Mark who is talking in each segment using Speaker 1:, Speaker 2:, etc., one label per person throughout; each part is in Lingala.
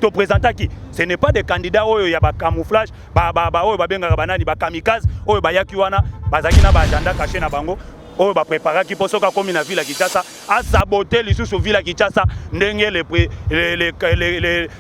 Speaker 1: te présente qui ce n'est pas des candidats oyo ya ba camouflage oyo ba benga banani ba kamikaze oyo ba yaki wana bazaki na ba agenda caché na bango oyo ba préparer qui posoka comme na ville à Kinshasa a saboté les sous ville à Kinshasa ndenge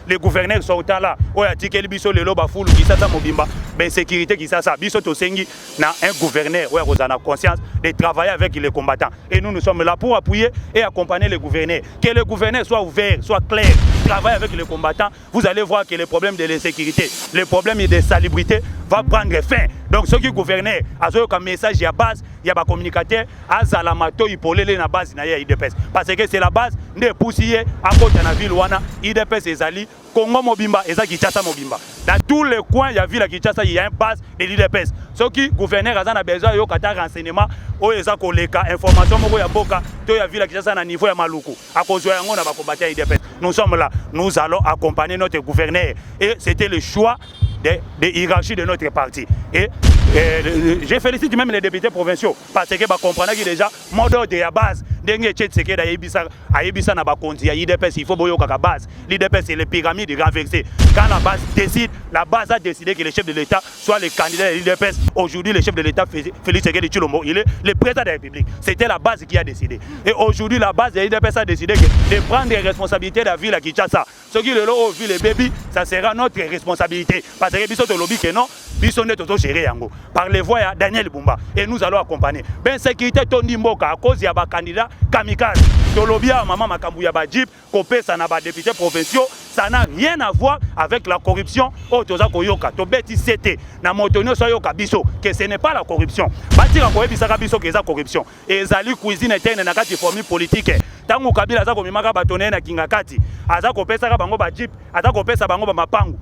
Speaker 1: les gouverneurs sortant là oyo atikeli biso lelo ba fulu Kinshasa mobimba ben sécurité Kinshasa biso to sengi na un gouverneur oyo kozana conscience de travailler avec les combattants et nous sommes là pour appuyer et accompagner les gouverneurs que les gouverneurs soient ouverts soit clairs travailler avec les combattants vous allez voir que les problèmes de l'insécurité les problèmes de salubrité va prendre fin donc ceux qui gouvernent azoyo ka message ya base ya ba communicateur azala mato ipolele na base na ya IDPS parce que c'est la base nde poussier à côté na ville wana IDPS ezali Congo mobimba eza Kinshasa mobimba dans tous les coins ya ville à Kinshasa il y a une base de l'IDPS ceux qui gouvernent azana besoin yo kata renseignement oyo eza koleka information moko ya boka to ya ville à Kinshasa na niveau ya maluku akozwa yango na ba combattre IDPS nous sommes là nous allons accompagner notre gouverneur et c'était le choix de hiérarchie de notre parti. Et je félicite même les députés provinciaux parce que bah comprendre que déjà mode de la base dengue tchétséké d'aïbisa na bakonzi ya IDPS il faut boyoka ka base l'IDPS c'est les pyramides renversées quand la base décide la base a décidé que le chef de l'État soit le candidat de l'IDPS aujourd'hui le chef de l'État Félix Tshisekedi Tshilombo il est le président de la République c'était la base qui a décidé et aujourd'hui la base de l'IDPS a décidé de prendre les responsabilités de la ville à Kinshasa ce qui le lot au ville et baby ça sera notre responsabilité parce que biso to lobby que non biso ne toto gérer yango par les voies à Daniel Bumba et nous allons accompagner ben sécurité tondi mboka à cause ya ba candidat kamikaze to lobby à maman makambu ya ba jeep kopé ça na ba députés provinciaux ça n'a rien à voir avec la corruption au toza koyoka to beti cité na motonio so yoka biso que ce n'est pas la corruption batira ko ebisaka biso que ça corruption et ezali cuisine interne na kati formule politique tangu Kabila aza komimaka batone na kingakati aza kopesa ka bango ba jeep aza kopesa bango ba mapangu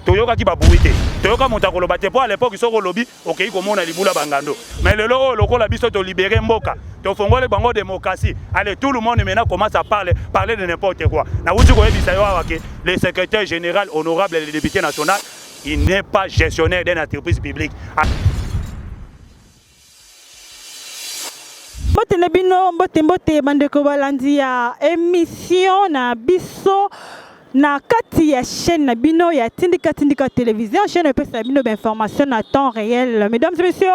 Speaker 1: toyoka ki babuite toyoka montakolo bate po à l'époque soko lobby okei komona libula bangando mais lelo lokola biso to libérer mboka to fongole bango démocratie allez tout le monde maintenant commence à parler de n'importe quoi na wuti ko yebisa yo awake le secrétaire général honorable et le député national il n'est pas gestionnaire d'une entreprise publique.
Speaker 2: Mbote bandeko balandi ya émission na biso na kati ya chaîne na bino ya tindika télévision chaîne pesa bino d'information à temps réel mesdames et messieurs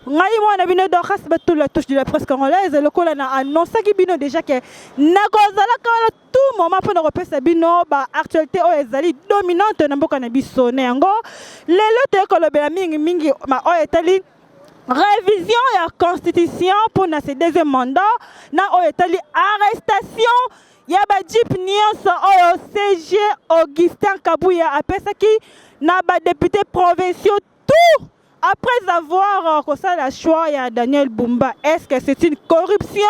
Speaker 2: ngai mwana bino do khas batou la touche de la presse congolaise le kola na annoncer ki bino déjà que nakozala ka tout moment pour repesa bino ba actualité o ezali dominante na mboka na biso ne yango lelo te kolobela mingi ma o etali révision ya constitution pour na ce deuxième mandat na o etali arrestation ya ba jeep nyonso oyo CG Augustin Kabuya apesaki na ba députés provinciaux tout après avoir causé la choix ya Daniel Bumba. Est-ce que c'est une corruption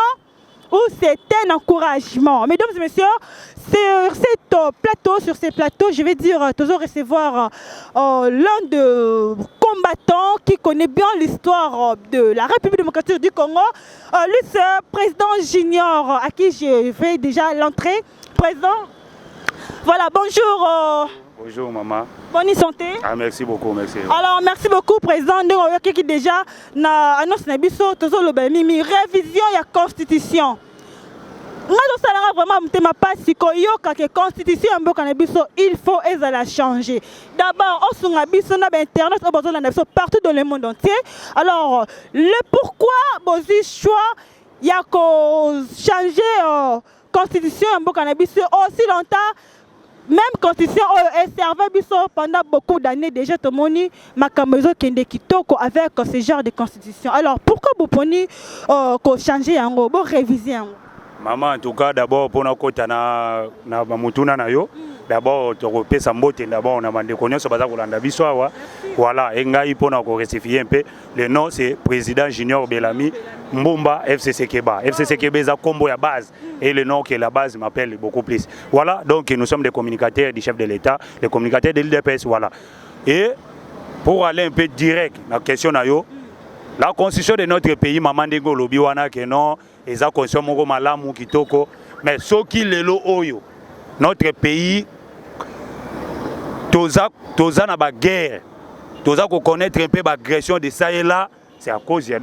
Speaker 2: ou c'est un encouragement? Mesdames et messieurs, sur ces plateaux, je vais dire toujours recevoir l'un de combattants qui connaît bien l'histoire de la République démocratique du Congo. Lui, c'est le président junior à qui je fais déjà l'entrée. Président, voilà, bonjour.
Speaker 1: Bonjour maman.
Speaker 2: Bonne santé.
Speaker 1: Ah, merci beaucoup, merci.
Speaker 2: Alors merci beaucoup président de qui déjà na annonce na biso toujours le révision ya constitution. Moi je sais vraiment mtema pasi ko yoka que constitution ya mboka na biso il faut ezala changer. D'abord on sunga biso na internet au besoin na biso partout dans le monde entier. Alors le pourquoi bozi choix ya ko changer constitution ya mboka na biso aussi longtemps. Même constitution est servi pendant beaucoup d'années déjà tout le monde makamezo kende kitoko avec ce genre de constitution. Alors pourquoi vous prenez changer yango, vous réviser yango?
Speaker 1: Maman en tout cas d'abord pour na kota na mutuna na yo d'abord to kopesa mbote d'abord na bande konyoso baza kolanda biso awa voilà engai pona ko rectifier un peu le nom c'est président Junior Belami Mbumba FCC Keba. FCC Keba est un combo à base et le nom que la base m'appelle beaucoup plus. Voilà, donc nous sommes des communicateurs du chef de l'État, des communicateurs de l'IDPS, voilà. Et pour aller un peu direct la question na yo, la constitution de notre pays maman dengo lobi wana que non, eza constitution moko malamu kitoko, mais ce qui le lo oyo notre pays toza na ba guerre, toza ko connaître un peu l'agression de ça et là. c'est à cause de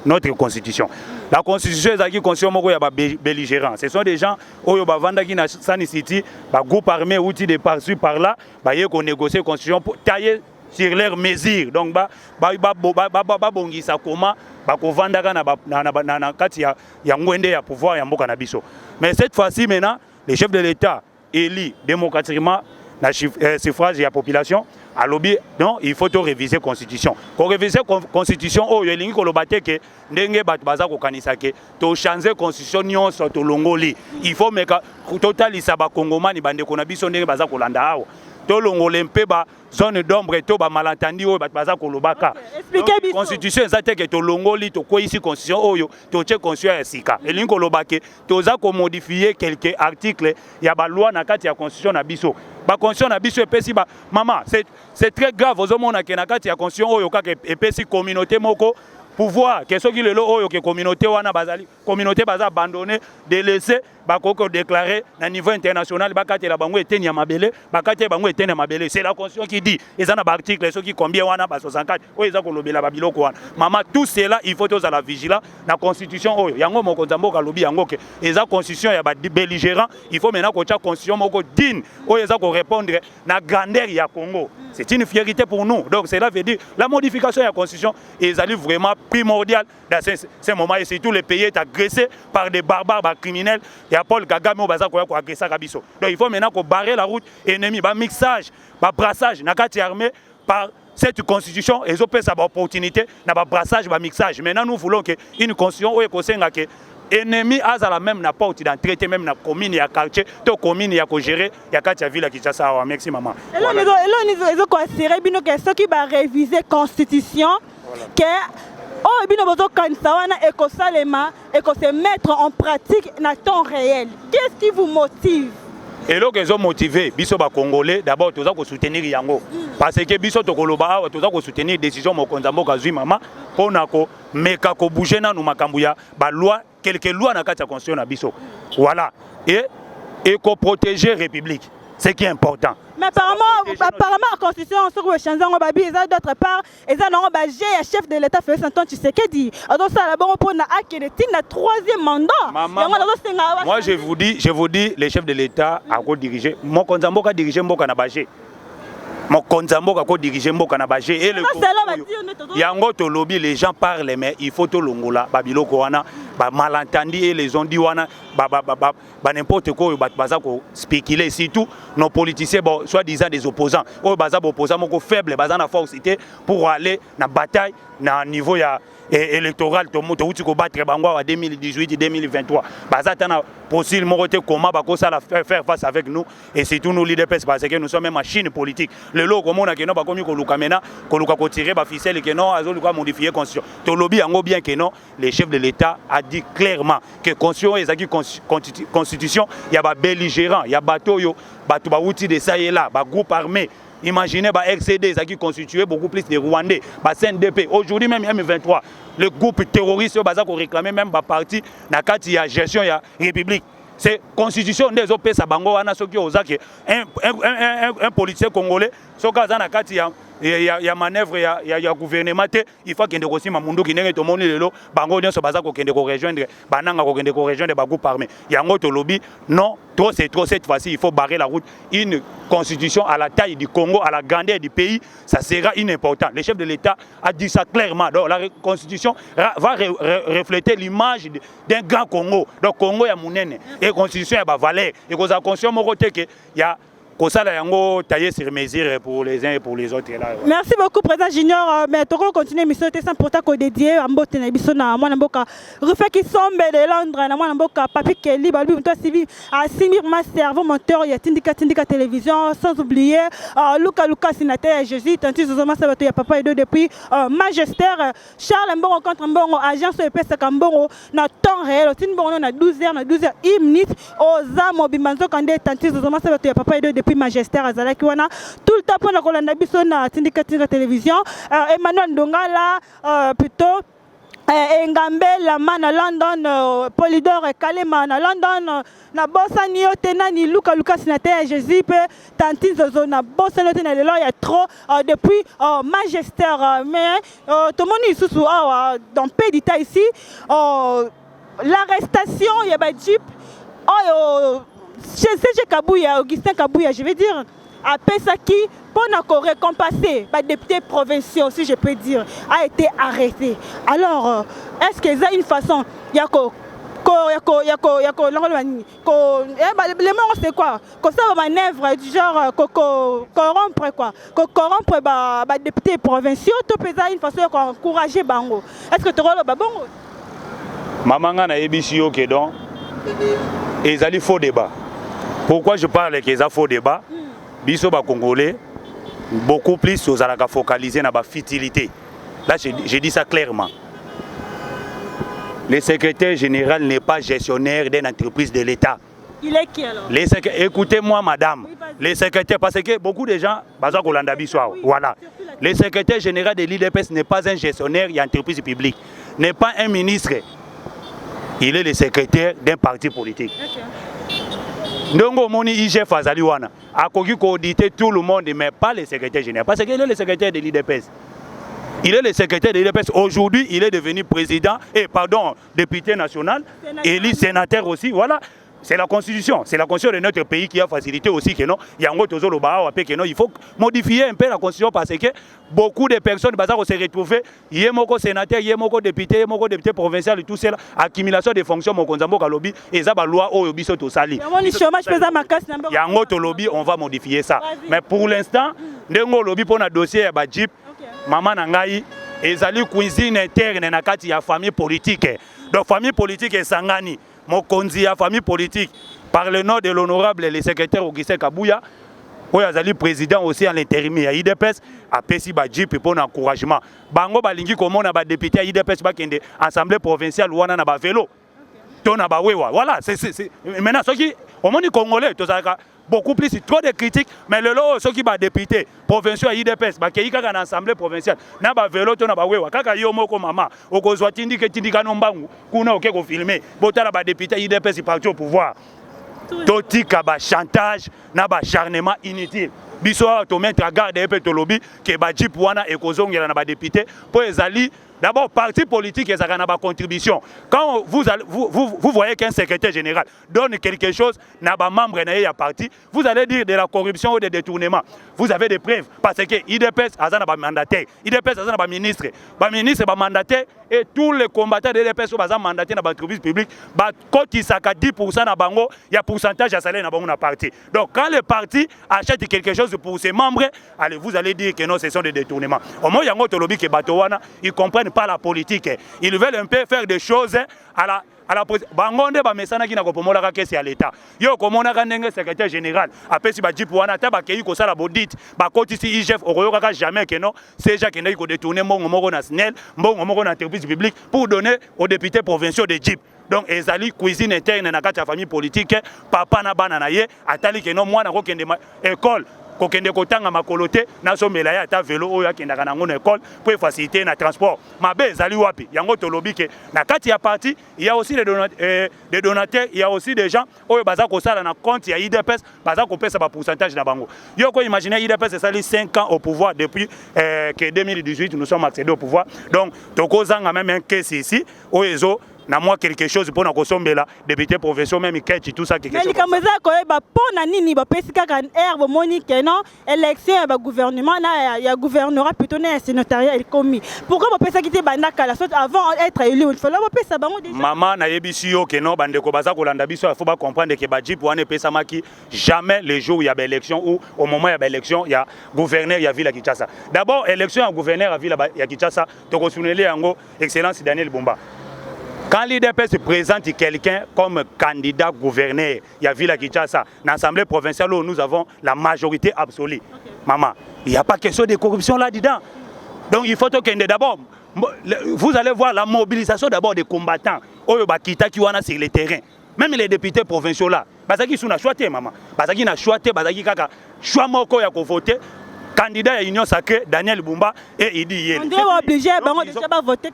Speaker 1: notre constitution. La constitution est qui constitution moko ya ba belligérants. Ce sont des gens oyo ba vanda ki na Sani City, ba groupe armé outil de par-ci par-là, ba yé ko négocier constitution pour tailler sur leurs mesures. Donc ba bongisa comment ba ko vanda na kati ya ngwende ya pouvoir ya mboka na biso. Mais cette fois-ci maintenant, les chefs de l'État élus démocratiquement na suffrage de la population à lobby, non, il faut réviser la constitution. Pour réviser la constitution, oh, il y a que ndenge bat baza ko kanisa ke to changer constitution nyonso to longoli. Il faut meka total isaba kongomani bande ko na biso ndenge baza ko landa awo. To longole mpe ba zone d'ombre to ba malentendu o bat baza ko lobaka. Expliquez constitution ezate ke to longoli to ko ici constitution oyo to che constitution ya sika. Elingo lobake to za ko modifier quelques articles ya ba loi na kati ya constitution na biso. Ba constitution na biso epesi ba maman c'est très grave aux hommes na kati ya constitution oyo kaka epesi communauté moko pouvoir que ceux qui le oyo que communauté wana bazali communauté baza abandonné délaissé bakoko déclarer na niveau international bakati la bango eteni ya mabele bakati bango eteni ya mabele. C'est la constitution qui dit ils en a article ceux qui combien wana ba 64 oyo eza ko lobela ba biloko wana maman tout cela il faut tous à la vigilant na constitution oyo yango moko nzamboka lobi yango ke eza constitution ya ba belligérant. Il faut maintenant ko tia constitution moko digne oyo eza ko répondre na grandeur ya Congo. C'est une fierté pour nous. Donc cela veut dire la modification de la constitution est vraiment primordiale dans ce moment. Et surtout le pays est agressé par des barbares, par criminels. Il y a Paul Kagame qui a agressé Kabiso. Donc il faut maintenant qu'on barre la route ennemie, un mixage, un brassage, nakati armé par cette constitution. Et ils ont cette opportunité, un brassage, un mixage. Maintenant nous voulons qu'une constitution où il ennemi azala même n'a pas outil d'en traiter même na commune ya quartier to commune ya ko gérer ya kati ya ville ki Kinshasa. Merci maman.
Speaker 2: Et là ils ont considéré bino que ceux qui va réviser constitution que oh bino bozo kanisa wana eko salema eko se mettre en pratique na temps réel. Qu'est-ce qui vous motive?
Speaker 1: Et là qu'ils ont motivé biso ba congolais d'abord toza ko soutenir yango parce que biso to koloba awa toza ko soutenir décision mokonza mboka zui mama pona ko meka ko bouger na no makambuya ba loi quelques lois na kati ya constitution na biso. Voilà. Et qu'on protège la République. C'est qui est important.
Speaker 2: Mais apparemment la constitution sur le changeant babi et d'autre part et ça non ba j'ai chef de l'état Félix Antoine Tshisekedi. Donc ça là bon pour na akeleting na troisième mandat.
Speaker 1: Moi je vous dis les chefs de l'état à quoi diriger mon konzamboka diriger mboka na baje. Mon konzamboka ko diriger mboka na baje et le yango to lobby les gens parlent mais il faut to longola babiloko wana ba malentendu et les on dit wana ba n'importe quoi baza ko spéculer surtout nos politiciens bon soit disant des opposants ou baza opposants moko faible baza na force pour aller na bataille na niveau ya électoral to moto uti ko battre bango en 2018 2023 baza tana possible morote comment ba ko ça faire face avec nous et surtout nous leaders parce que nous sommes une machine politique le lot comme on a que non ba komi ko luka mena ko luka ko tirer ba ficelle que non azo luka modifier constitution to lobby yango bien que non les chefs de l'état a dit clairement que constitution ezaki constitution il y a ba belligérant il y a bateau yo bato ba outil de ça et là ba groupe armé. Imaginez bah RCD qui constitué beaucoup plus de Rwandais, bah CNDP. Aujourd'hui même M23, le groupe terroriste qui réclamé même bah parti na kati ya gestion ya République. C'est constitution des OP Sabango wana soki ozaki un politicien congolais soki azana kati ya manœuvre ya gouvernement il faut qu'il y ait mamundu qui n'est to moni lelo bango nyonso baza ko kende ko rejoindre bananga ko kende ko rejoindre ba groupe armé yango to lobby non trop c'est trop cette fois-ci il faut barrer la route. Une constitution à la taille du Congo à la grandeur du pays ça sera inimportant. Le chef de l'État a dit ça clairement. Donc la constitution va refléter l'image d'un grand Congo. Donc Congo ya munene et constitution ya ba valeur et que la constitution mo côté que ya Kosala yango taillé sur mesure pour les uns et pour les autres là.
Speaker 2: Merci beaucoup président Junior mais tu continuer mission sans pourtant ko dédié à mbote na biso na mwana mboka refait qui sombe de Londres na mwana mboka Papi Kelly balu mto civil à Simir ma cerveau monteur ya tindika télévision sans oublier Lucas sénateur Jésus tanti zozoma ça bato ya papa et depuis Majesté Charles Mbongo contre Mbongo agence EPS Kambongo na temps réel tinbongo na 12h na 12h minutes aux amo bimanzo kande tanti zozoma ça bato ya papa et depuis Majesté azalaki wana tout le temps pour na kolanda biso na tindika télévision Emmanuel Ndongala plutôt Engambe Lama na London, Polydor Kalema na London, na bossa ni ni Luka Sinate Jésus pe Tantine Zozo na bossa ni na lelo ya trop depuis Magister mais tout le monde ici dans pays d'État ici l'arrestation ya ba Jeep chez Kabouya Augustin Kabouya je veux dire après ça qui pour récompenser les députés provinciaux, si je peux dire, a été arrêté. Alors, est-ce qu'il y a une façon, le mot c'est quoi? Qu'on ça manœuvre du genre corrompre quoi? Corrompre les députés provinciaux, tout peut une façon d'encourager Bango. Est-ce que tu as le Bango?
Speaker 1: Maman a ébissi au Kédon et ils ont faux débat. Pourquoi je parle qu'ils ont faux débat? Biso ba Congolais beaucoup plus aux alaka focalisés dans la futilité. Là, je dis ça clairement. Le secrétaire général n'est pas gestionnaire d'une entreprise de l'État.
Speaker 2: Il est qui alors?
Speaker 1: Écoutez-moi, madame. Les secrétaires, parce que beaucoup de gens, voilà. Le secrétaire général de l'IDPS n'est pas un gestionnaire d'une entreprise publique. N'est pas un ministre. Il est le secrétaire d'un parti politique. Okay. Ndongo moni IGF azali wana akoki coauditer tout le monde mais pas le secrétaire général parce qu'il est le secrétaire de l'IDPS. Il est le secrétaire de l'IDPS. Aujourd'hui, il est devenu président et député national, élu sénateur aussi. Voilà. C'est la constitution. C'est la constitution de notre pays qui a facilité aussi que non, il y a il faut modifier un peu la constitution parce que beaucoup de personnes vont se retrouver. Il y a un sénateur, il y a un député, il y a un député provincial et tout ça. Accumulation de fonctions, mon lobby et ça va loi au lobby au sali. Il y a un autre lobby, on va modifier ça. Mais pour l'instant, le lobby pour un dossier à Jeep, maman nangai, et zali cuisine interne na kati ya famille politique. Donc famille politique est sangani. Mokonzi a famille politique par le nom de l'honorable le secrétaire Augustin Kabouya où azali président aussi à l'intérim ya IDPS a pesi ba Jeep pour encouragement bango balingi komona ba député ya IDPS ba kende assemblée provinciale wana na ba vélo to na ba wewa voilà c'est maintenant ceux qui au monde congolais to ça beaucoup plus trop de critiques mais le lot ceux qui ba député provinciaux à IDPS ba keika na assemblée provinciale na ba vélo to na ba wewa kaka yo moko mama okozwa tindika nombangu kuna oke ko filmer botala ba député IDPS parti au pouvoir totika ba chantage na ba acharnement inutile biso to mettre à garde et to lobby que ba Jeep wana ekozongela na ba député pour ezali. D'abord, parti politique et ça a une contribution. Quand vous voyez qu'un secrétaire général donne quelque chose, n'a pas membre d'un parti, vous allez dire de la corruption ou de détournement. Vous avez des preuves parce que IDPS a un mandataire, IDPS a un ministre, ministre est mandataire et tous les combattants de l'IDPS sont mandatés dans l'entreprise publique. Quand il s'acca 10% dans Bango, il y a pourcentage à salaire dans le parti. Donc quand le parti achète quelque chose pour ses membres, allez, vous allez dire que non, ce sont des détournements. Au moins, il y a un autre lobby qui est Batowana, ils comprennent pas la politique. Ils veulent un peu faire des choses à la bangonde ba mesana ki na ko pomola ka kesi ya leta yo ko mona ka ndenge secrétaire général apesi ba Jeep wana ta ba kei ko sala bodit ba kotisi IGF okoyoka ka jamais que non c'est déjà que ko détourner mbongo moko na SNEL mbongo moko na entreprise publique pour donner aux députés provinciaux de Jeep. Donc ezali cuisine interne na kati ya famille politique papa na bana na ye atali que non mwana ko kende école kokende kotanga makolote na somela ya ta vélo oyo akendaka nango na école pour faciliter na transport mabe ezali wapi yango to lobi ke na kati ya parti il y a aussi des donateurs il y a aussi des gens oyo baza ko sala na compte ya IDPS baza ko pesa ba pourcentage na bango yo ko imaginer IDPS sali 5 ans au pouvoir depuis que 2018 nous sommes accédés au pouvoir donc tokozanga même un case ici oyo na moi quelque chose pour na kosombela député provinciaux même Ketchi tout ça quelque chose. Mais
Speaker 2: likameza ko ba pona nini ba pesika kan herbe monique non élection ba gouvernement na ya gouvernorat plutôt na sénatariat il commis. Pourquoi ba pesa kité bandaka la sorte avant être élu il faut la ba pesa bango déjà. Maman
Speaker 1: na yebisi yo que non bande ko baza ko landa biso il faut pas comprendre que ba Jeep wana pesa maki jamais les jours il y a élection ou au moment il y a élection il y a gouverneur il y a ville à Kinshasa. D'abord élection à gouverneur à ville à Kinshasa to ko suneli yango excellence Daniel Bumba. Quand l'IDPS présente quelqu'un comme candidat gouverneur, il y a Ville à Kinshasa, dans l'Assemblée provinciale où nous avons la majorité absolue. Okay. Maman, il n'y a pas question de corruption là-dedans. Donc il faut que d'abord, vous allez voir la mobilisation d'abord des combattants, qui sont sur le terrain. Même les députés provinciaux là, parce qu'ils sont choisis, maman. Parce qu'ils sont choisis, parce qu'ils ont choisi de voter. candidat à l'Union sacrée, Daniel Bumba et Idi Yele.
Speaker 2: On doit obliger à voter.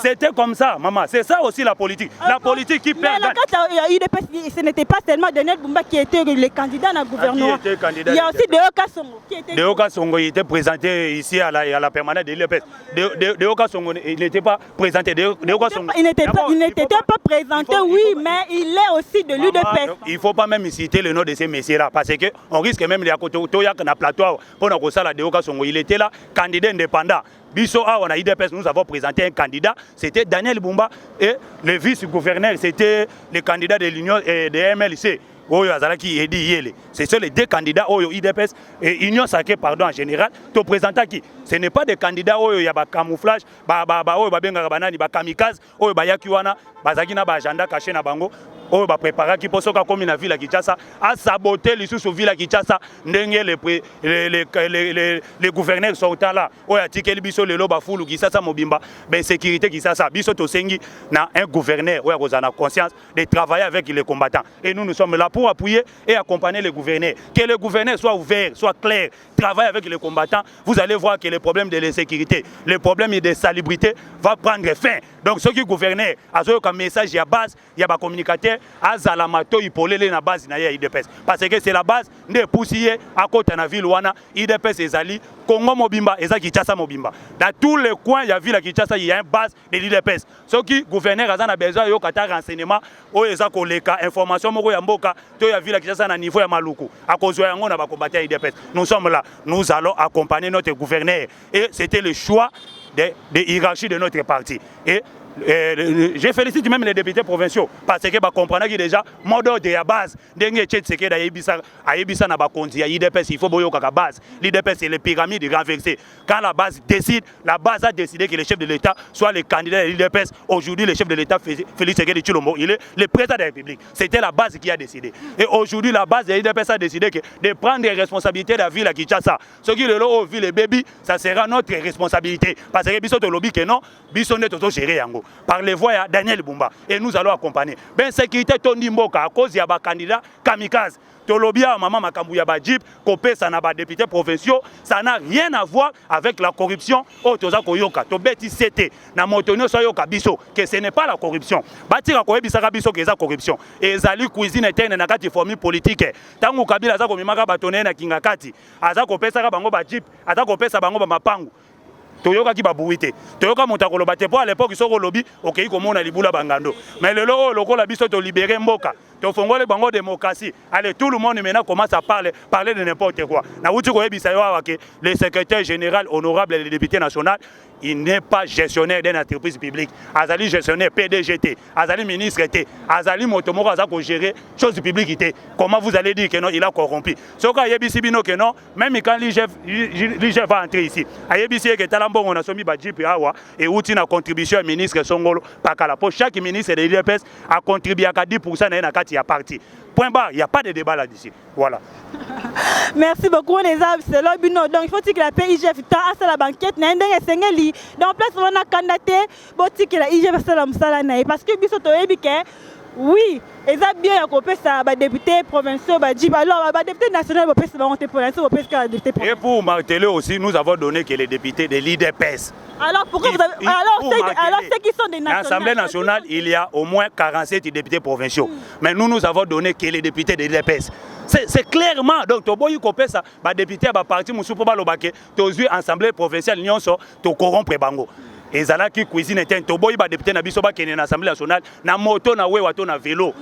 Speaker 1: C'était comme ça, maman. C'est ça aussi la politique. La politique qui perd.
Speaker 2: Mais ce n'était pas seulement Daniel Bumba qui était le candidat dans le gouvernement. Il y a aussi Deoka Songo qui était.
Speaker 1: Deoka Songo était présenté ici à la permanence de l'UDPS. Deoka Songo, il n'était pas présenté.
Speaker 2: Il n'était pas présenté, oui, mais il est aussi de l'UDPS.
Speaker 1: Il ne faut pas même citer le nom de ces messieurs-là, parce qu'on risque même de à plateau pour la Deoka Songo. Il était là, candidat indépendant. Bisso, on a IDPS, nous avons présenté un candidat, c'était Daniel Bumba, et le vice-gouverneur, c'était le candidat de l'Union et de MLC. C'est ça les deux candidats au IDPS et Union sacrée pardon en général. Te présentant qui? Ce n'est pas des candidats où il y a un camouflage, kamikaze, où il y a un agenda caché na bango. Oh ba préparer qui pour comme une ville à Kinshasa à saboter les sous ville à Kinshasa ndenge les gouverneurs sont là oh ya tikeli biso lelo ba fulu Kinshasa mobimba ben sécurité Kinshasa biso to sengi na un gouverneur ouais a conscience de travailler avec les combattants et nous sommes là pour appuyer et accompagner les gouverneurs, que le gouverneur soit ouvert, soit clair, travaille avec les combattants. Vous allez voir que le problème de l'insécurité, le problème de salubrité va prendre fin. Donc ceux qui gouvernent, à ce message il y a base, il y a des communicateurs à Zalamato il peut aller na base na IDPS parce que c'est la base de poussier à côté de la ville wana IDPS ezali Congo mobimba eza Kinshasa mobimba dans tous les coins il y a ville à Kinshasa il y a une base de l'IDPS ceux qui gouvernent azana besoin yo kata renseignement o eza koleka information moko ya mboka to ya ville à Kinshasa na niveau ya maluku à cause ya ngo na ba combattre IDPS nous sommes là nous allons accompagner notre gouverneur et c'était le choix de hiérarchie de notre parti et je félicite même les députés provinciaux parce que bah comprendre que déjà mode de la base dernier tchèque d'aïbisa na bakonzi ya IDPS il faut boyo kaka base l'IDPS c'est les pyramides renversées quand la base décide la base a décidé que le chef de l'État soit le candidat de l'IDPS aujourd'hui le chef de l'État Félix Tshisekedi Tshilombo il est le président de la République c'était la base qui a décidé et aujourd'hui la base de l'IDPS a décidé que de prendre les responsabilités de la ville à Kinshasa ce qui le lot ville et baby ça sera notre responsabilité parce que biso to lobby que non biso ne to gérer yango par les voix à Daniel Bumba et nous allons accompagner. Ben sécurité Tondi Mboka à cause il y a des candidats kamikaze. Tolobia maman makambu ya ba jeep kopé ça n'a pas député provinciaux ça n'a rien à voir avec la corruption au toza koyoka to beti CT na motonio so yoka biso que ce n'est pas la corruption batira ko ebisaka biso que ça corruption et ezali cuisine interne na kati formule politique tangu kabila za ko mimaka batone na kinga kati aza kopesa ka bango ba jeep aza kopesa bango ba mapangu toyoka ki babuite toyoka motakolo bate po à l'époque soko lobi okei komona libula bangando mais lelo lokola biso to libérer mboka to fongole bango démocratie allez tout le monde maintenant commence à parler de n'importe quoi na wuti ko ebisa yo awake le secrétaire général honorable et le député national il n'est pas gestionnaire d'une entreprise publique azali gestionnaire PDGT azali ministre T azali motomoko azako gérer choses publiques T comment vous allez dire que non il a corrompu soka yebisi bino que non même quand l'IGF va entrer ici ayebisi que talambo on a somi ba JP awa et outi na contribution à ministre Songolo pakala pour chaque ministre de l'IDPS a contribué à 10% na kati ya parti point barre il y a pas de débat là-dessus voilà.
Speaker 2: Merci beaucoup les amis c'est l'obino donc il faut que la PIGF ta à la banquette na ndenge sengeli donc place on a candidaté boti que la IGF sala musala na parce que biso to ebike oui et ça bien à couper ça ba député provinciaux ba dit alors ba député national ba pèse ba monter pour l'instant ba pèse que député
Speaker 1: et pour marteler aussi nous avons donné que les députés de l'IDPS
Speaker 2: alors pourquoi vous avez alors ceux qui sont des nationaux
Speaker 1: l'Assemblée nationale il y a au moins 47 députés provinciaux mais nous avons donné que les députés de l'IDPS c'est clairement donc to boyi couper ça ba député ba parti musupo ba lobake to zui assemblée provinciale nyonso to corrompre bango ezala ki cuisine était to boyi ba député na biso ba kene na assemblée nationale na moto na wewa to na vélo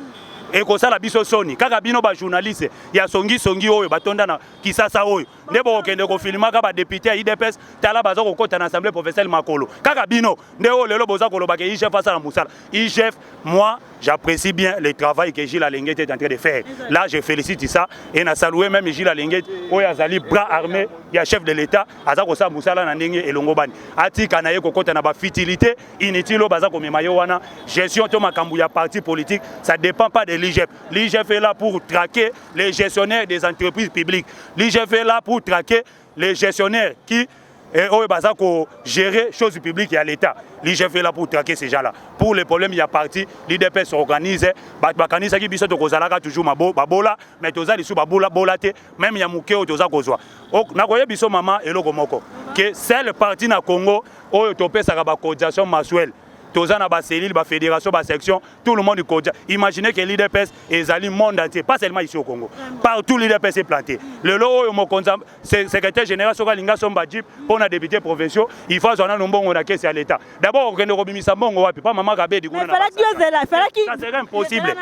Speaker 1: et ko sala biso soni kaka bino ba journaliste ya songi oyo batonda na Kisasa oyo ndebo okende ko filmaka ba député ya IDPS tala baza ko kota na assemblée provinciale makolo kaka bino ndeo lelo boza ko lobaka IGF face à la musala IGF moi j'apprécie bien le travail que Gilles Alenguet est en train de faire là je félicite ça et na saluer même Gilles Alenguet oyo azali bras armé ya chef de l'état aza ko sa musala na ndenge elongo bani atika na ye ko kota na ba futilité inutile baza ko mema yo wana gestion to makambu ya parti politique ça dépend pas de l'IGF. L'IGF est là pour traquer les gestionnaires des entreprises publiques. L'IGF est là pour traquer les gestionnaires qui et oh, baza ko gérer choses publiques et à l'État. L'IGF est là pour traquer ces gens-là. Pour les problèmes, il y a parti, l'IDP s'organise, bakanisa qui biso to kozalaka toujours babola, mais toza lisu babola bolate, même ya mukeo toza kozwa. Ok, nakoye biso mama eloko moko. Que c'est le parti na Congo, oyo topesaka ba cotisation mensuelle. Tozana ba cellule, ba fédération, ba section, tout le monde du Kodja. Imaginez que l'IDPS est allé monde entier, pas seulement ici au Congo. Partout l'IDPS est planté. Le lot secrétaire général Soka Linga Somba Djip pour les députés provinciaux, il faut qu'on ait un bon caisse à l'État. D'abord, on a un bon pas maman Gabé du coup. Ça serait impossible.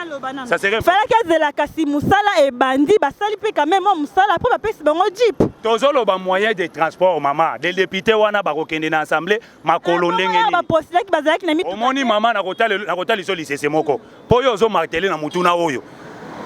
Speaker 1: Ça serait impossible.
Speaker 2: Fallait que la kasi musala et bandi, ba sali pe quand même musala après ba pesi bango Djip.
Speaker 1: Tozolo ba moyen de transport maman. Les députés wana ba kokende na assemblée, ma kolondenge ni.
Speaker 2: Ba postula ki bazaki na
Speaker 1: omoni mama na kota liso lisese moko po yo zo martele na mutuna oyo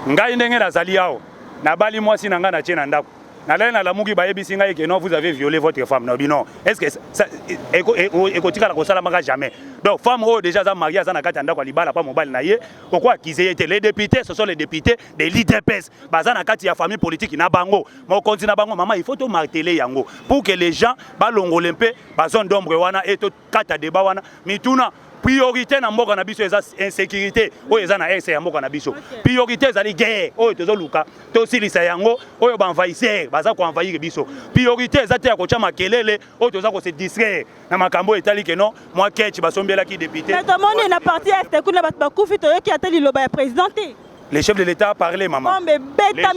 Speaker 1: ngai ndenge nazali awo na bali mwasi na nga na tie na ndako na lele na lamuki bayebisi ngai que non vous avez violé votre femme non non est-ce que ça ekotika ko sala maka jamais donc femme oyo déjà za mariage za na kati ndako libala pa mobile na ye pourquoi qu'ils les députés ce sont les députés de l'IDPS baza na kati ya famille politique na bango mo continue na bango maman il faut to marteler yango pour que les gens ba longole mpe ba zone d'ombre wana et to kata débat wana mituna priorité na mboka na biso eza insécurité oyo eza na RC ya mboka na biso priorité ezali guerre oyo tozoluka tosilisa yango oyo ba envahisseur baza ko envahir biso priorité eza te ya kotia makelele oyo toza ko se distraire na makambo etali ke non moi ketch basombela ki député
Speaker 2: mais tomoni na parti est kuna bat bakufi to yoki atali loba ya présidenter.
Speaker 1: Le chef de l'État a parlé maman. Le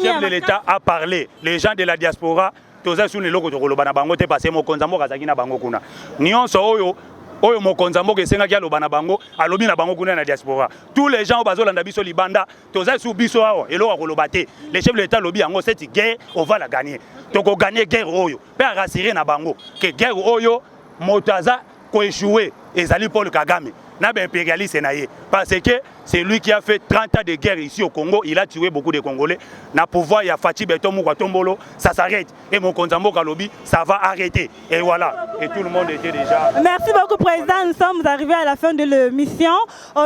Speaker 1: chef de l'État a parlé. Les gens de la diaspora toza suni loko to koloba na bango te parce mo konzambo kazaki na bango kuna nyonso oyo mokonza mboka esenga kia loba na bango alobi na bango kuna na diaspora tous les gens bazolanda biso libanda toza su biso awo eloko koloba te le chef de l'État lobi yango cette guerre on va la gagner toko gagner guerre oyo pe rassurer na bango que guerre oyo motaza ko échouer ezali Paul Kagame na ben impérialiste na ye parce que c'est lui qui a fait 30 ans de guerre ici au Congo, il a tué beaucoup de Congolais. Na pouvoir il y a Fati Beton Tombolo, ça s'arrête et mon Konzambo Kalobi, ça va arrêter et voilà et tout le monde était déjà.
Speaker 2: Merci beaucoup président, nous sommes arrivés à la fin de l'émission.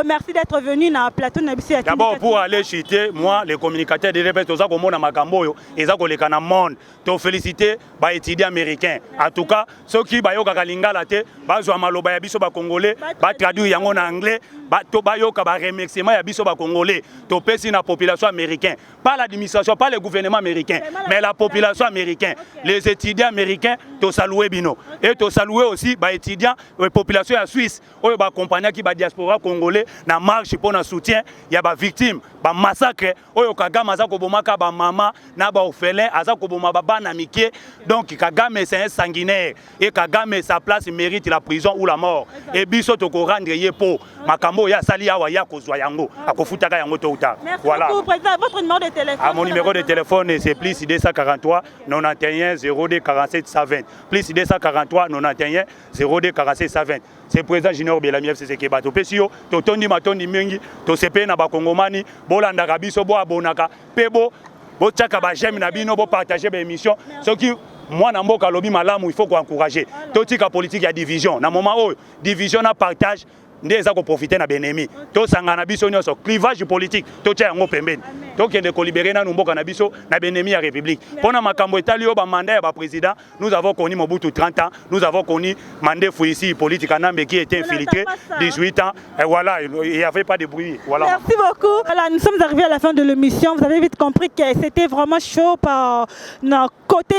Speaker 2: Merci d'être venu dans le plateau de
Speaker 1: D'abord pour aller chuter, moi les communicateurs de l'EPS toza komona makambo eza koleka na monde. To féliciter ba étudiants américains. En tout cas, ceux qui ba yoka lingala te, ba zwa maloba ya biso ba congolais, ba traduire yango na anglais, ba to ba yoka ba remerciement ya biso ba congolais. To pesi na population américaine, pas l'administration, pas le gouvernement américain, mais la population américaine. Les étudiants américains to saluer bino et to saluer aussi ba étudiants population ya Suisse, oyo ba compagnie qui ba diaspora congolais na marche pour na soutien, ya ba victime, ba massacre, oyo Kagame aza ko bomaka ba mama na ba orphelin, aza ko bomaka ba bana mike. Donc Kagame c'est un sanguinaire et Kagame sa place mérite la prison ou la mort. Et biso to ko rendre ye po makambo ya sali awa ya kozwa yango akofutaka yango to uta. Voilà.
Speaker 2: Merci beaucoup président, votre numéro de téléphone.
Speaker 1: Mon numéro de téléphone c'est plus 243 91 02 47 120. Plus 243 91 02 47 120. C'est président Junior Belami FCC Kebato Pesio, to tondi matondi mingi, to sepe na ba kongomani, bolanda kabiso bo abonaka, pebo bo tchaka ba j'aime na bino bo partager ba émission. Ce qui moi na mboka lobi malamu il faut qu'on encourager. Totika politique ya division. Na moment où division na partage ndeza ko profiter na benemi. To sangana biso nyonso clivage politique to tia yango pembeni. To kende ko libérer na mboka na biso na benemi ya république. Pona makambo etali yo ba mandat ya ba président, nous avons connu Mobutu 30 ans, nous avons connu Mandé Fouissi politique Anambe qui était infiltré 18 ans et voilà, il n'y avait pas de bruit. Voilà.
Speaker 2: Merci beaucoup. Voilà, nous sommes arrivés à la fin de l'émission. Vous avez vite compris que c'était vraiment chaud par notre côté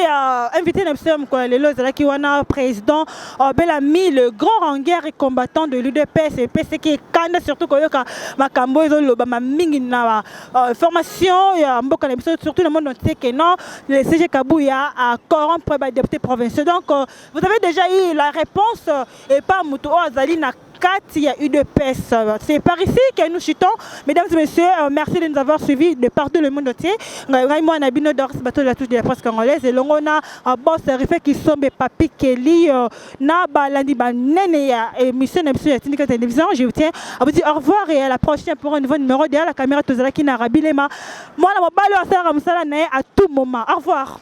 Speaker 2: invité le Kiwana président Belami, le grand rangueur et combattant de l'UDPS et PC qui est candidat surtout Koyoka Makambo Lobama Mingi na formation surtout le monde entier que non le CG Kabouya a corrompre les députés provinciaux. Donc vous avez déjà eu la réponse et pas Moutou Azali na il y a eu de PES. C'est par ici que nous chutons. Mesdames et messieurs, merci de nous avoir suivis de partout le monde entier. Moi, on a bien d'or ce bateau de la touche de la presse congolaise. Et l'on a un boss refait qui sont des papi Kelly, na balandi banene ya émission de la télévision. Je vous tiens à vous dire au revoir et à la prochaine pour un nouveau numéro derrière la caméra Tozala qui n'a rabilema. Moi, la mobile à tout moment. Au revoir.